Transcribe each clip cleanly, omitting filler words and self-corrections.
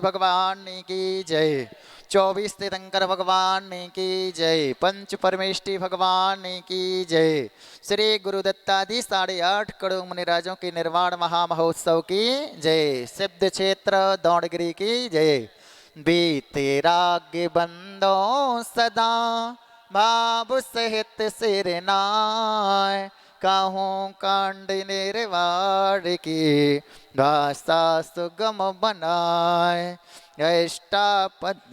भगवान की जय। 24 तीर्थंकर भगवान की जय। पंच परमेष्टि भगवान की जय। श्री गुरु दत्तादि 8.5 करोड़ मुनिराजों की निर्वाण महामहोत्सव की जय। सिद्ध क्षेत्र दौड़गिरी की जय। बीते राग बंदो सदा भाव सहित सिर नाय। कहूँ कांड निर्वाण की भाषा सुगम बनाए। अष्टापद्यादि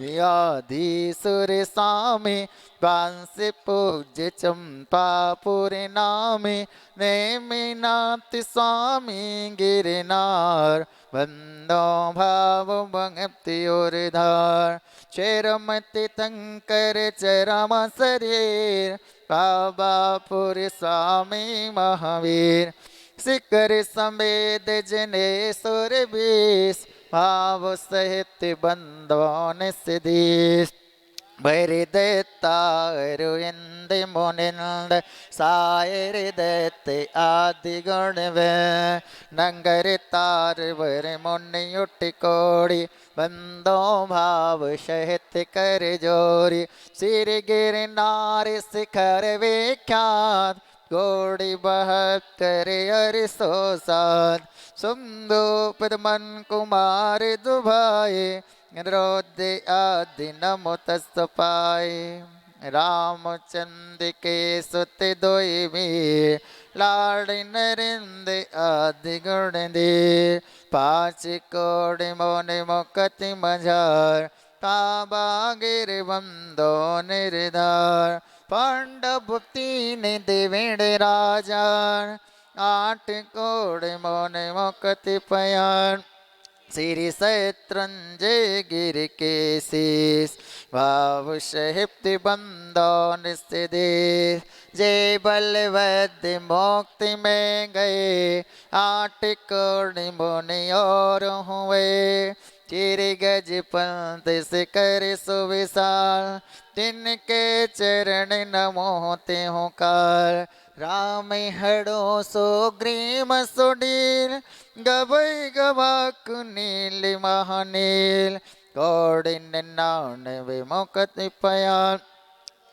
सुर स्वामी पांस पूज्य चंपापुर नामी। नेमिनाथ स्वामी गिरनार बंदो भाव भक्ति और धार। चरमति तंकर चरम शरीर बाबापुर स्वामी महावीर। शिखर समेत जने सुर बीस भाव सहित बंदोन सिद्धीश। भैरिदत्तारुयन्द मुनिन्द सायर दत्त आदि गुण वे। नंगर तार वर मुनियुट कोड़ी बंदो भाव सहित कर जोरी। सिर गिरनार शिखर विख्यात गोड़ी 72 अरसो सात। सुंदो पदमन कुमार दुभाए रोदे आदि नमो तस्तपाय। रामचंद्र के सुत दोई वीर लाड़ नरिंद आदि गुण दे। 5 कोड़ मोन मुकति मझार ताबा गिर बंदो निर्धार। पांडव 3 देवेण राजा 8 कोड़ मोन मुकति पयार। श्री शत्रुंजय गिर के शीस भाव सहित बंदोन सिद्धि। जय बलवद मुक्ति में गए 8 कोड़ मुनि और हुए। चिर गज पंथ शिखर सुविशाल तिनके चरण नमोते हो काल। राम हड़ो सुग्रीम सुडील गवै गवाक नील महानील। कौड़िन नान विमुक्ति पयाल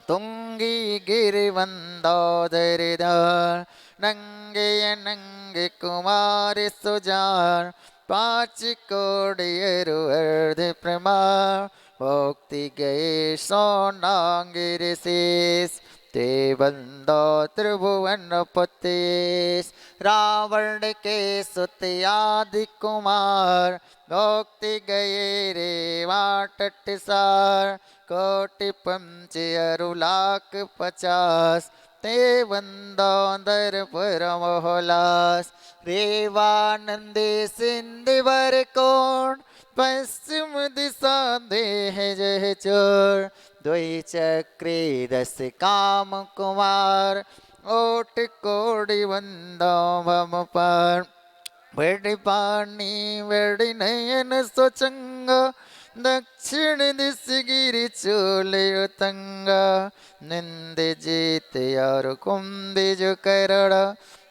तुंगी गिरिवंदोदर धार। नंगे नंगे कुमार सुजान 5 कोड़ि अर्ध प्रमाण। भोक्ति गए सोनांगिर शेष ते बंदो त्रिभुवन पतेश। रावण के सुत आदि कुमार भोक्ति गए रे वाटटसार। कोटि पंच अरु लाख 50 ते बंदो दर परम होलास। रेवानंदे सिंधुवर कोण पश्चिम दिशा देह जह चोर। द्वै चक्रे 10 काम कुमार ओट कोड़ि बंदो भम पार। बड़ी पानी बड़ी नयन सोचंगा दक्षिण दिश गिरि चोल उतंगा। निंद जीत और कुंदी जो करड़ा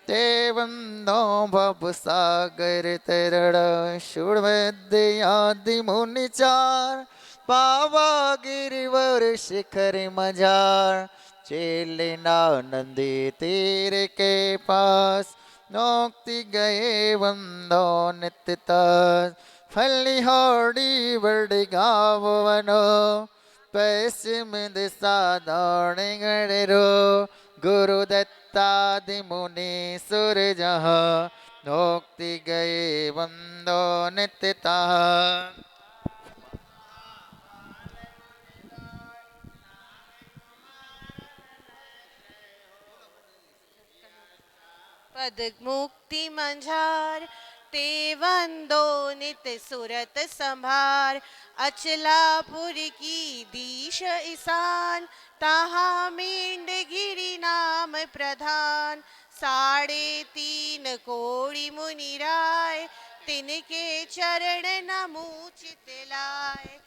ते बंदो भव सागर तरड़ा। शूरवद्य आदि मुनि चार पावा गिरिवर शिखर मजार। चेले नंदी तीर के पास नोक्ति गए बंदो नित्यतास। फलिहोड़ी बड़ गाँव वनो पश्चिम दिशा दौड़ गणरो। गुरु दत्तादि मुनि सुर जहाँ नोक्ति गए बंदो नित्यता। पद मुक्ति मंझार ते वंदो नित सुरत संभार। अचलापुर की दीश ईशान तहा मींड गिरि नाम प्रधान। 3.5 कोड़ि मुनि राय तिनके चरण नमूचित लाय।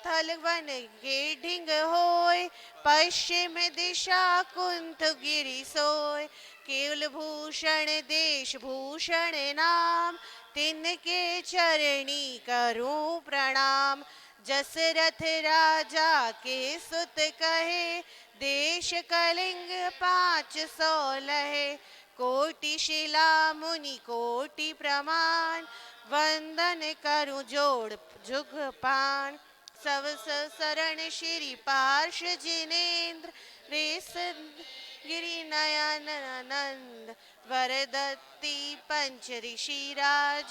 थल वन गेढ़िंग होय पश्चिम दिशा कुंथ गिरि सोय। केवल भूषण देश भूषण नाम तिनके चरणी करूं प्रणाम। जसरथ राजा के सुत कहे, देश कलिंग 500 लहे। कोटि शिला मुनि कोटि प्रमाण, वंदन करूं जोड़ जुग पान। सब शरण श्री पार्श जिनेन्द्र, रेस गिरि नयन नंद। वरदत्ति पंच ऋषिराज,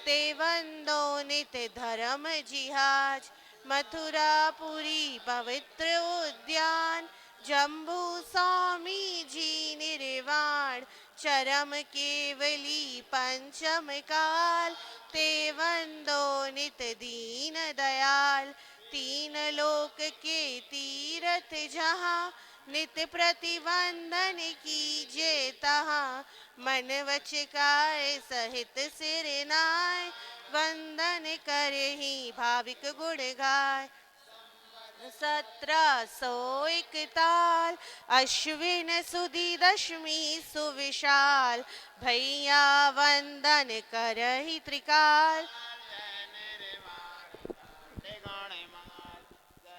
ते वंदो नित धर्म जिहाज। मथुरापुरी पवित्र उद्यान, जम्बू स्वामी जी निर्वाण। चरम केवली पंचम काल, ते वंदो नित दीन दयाल। तीन लोक के तीरथ जहाँ, नित प्रतिवंदन कीजे तहाँ। मन वच काय सहित सिर नाय, वंदन करहि भाविक गुण गाय। 1701 ताल, अश्विन सुदी दशमी सुविशाल। भैया वंदन करहि त्रिकाल,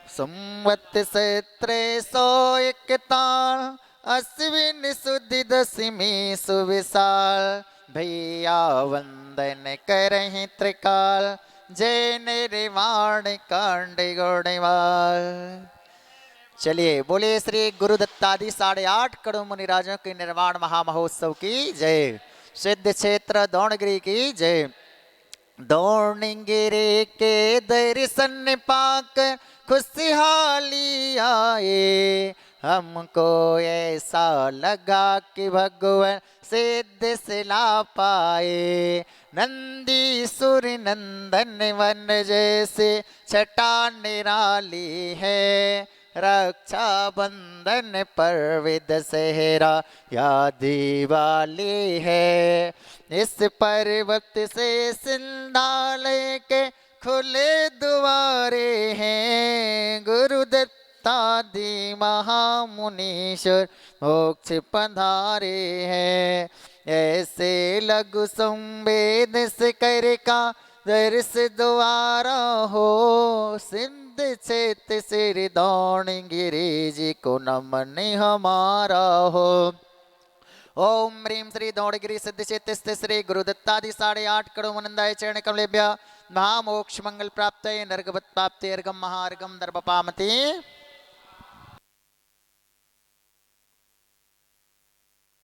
संवत से 301 अश्विन सुदी दशमी सुविशाल। भैया वंदन करहि त्रिकाल, जय निर्वाण कांड गुणवाल। चलिए बोले श्री गुरुदत्तादि 8.5 करोड़ मुनिराजों के निर्वाण महामहोत्सव की जय। सिद्ध क्षेत्र दौड़गिरी की जय। दौड़गिरी के दर्शन पाक खुशहाली आए, हमको ऐसा लगा कि भगवान सिद्ध सिला पाए। नंदी सुर नंदन वन जैसे छटा निराली है, रक्षा बंधन पर विद सेहरा या दिवाली है। इस पर्वत से सिंधालय के खुले द्वारे हैं, गुरुदत्तादि महामुनीश्वर मोक्ष पधारे हैं। ऐसे लघु संवेद से कर का दर्श द्वारा हो, सिंध क्षेत्र श्री दौड़गिरी जी को नमन हमारा हो। ओम ह्रीं श्री दौड़गिरी सिद्ध क्षेत्र स्थित श्री गुरुदत्तादि 8.5 करोड़ मुनिंदाय चरण कमलेभ्य महामोक्ष मंगल प्राप्त नर्गवत प्राप्ति अर्गम महार्गम दर्भ पामति।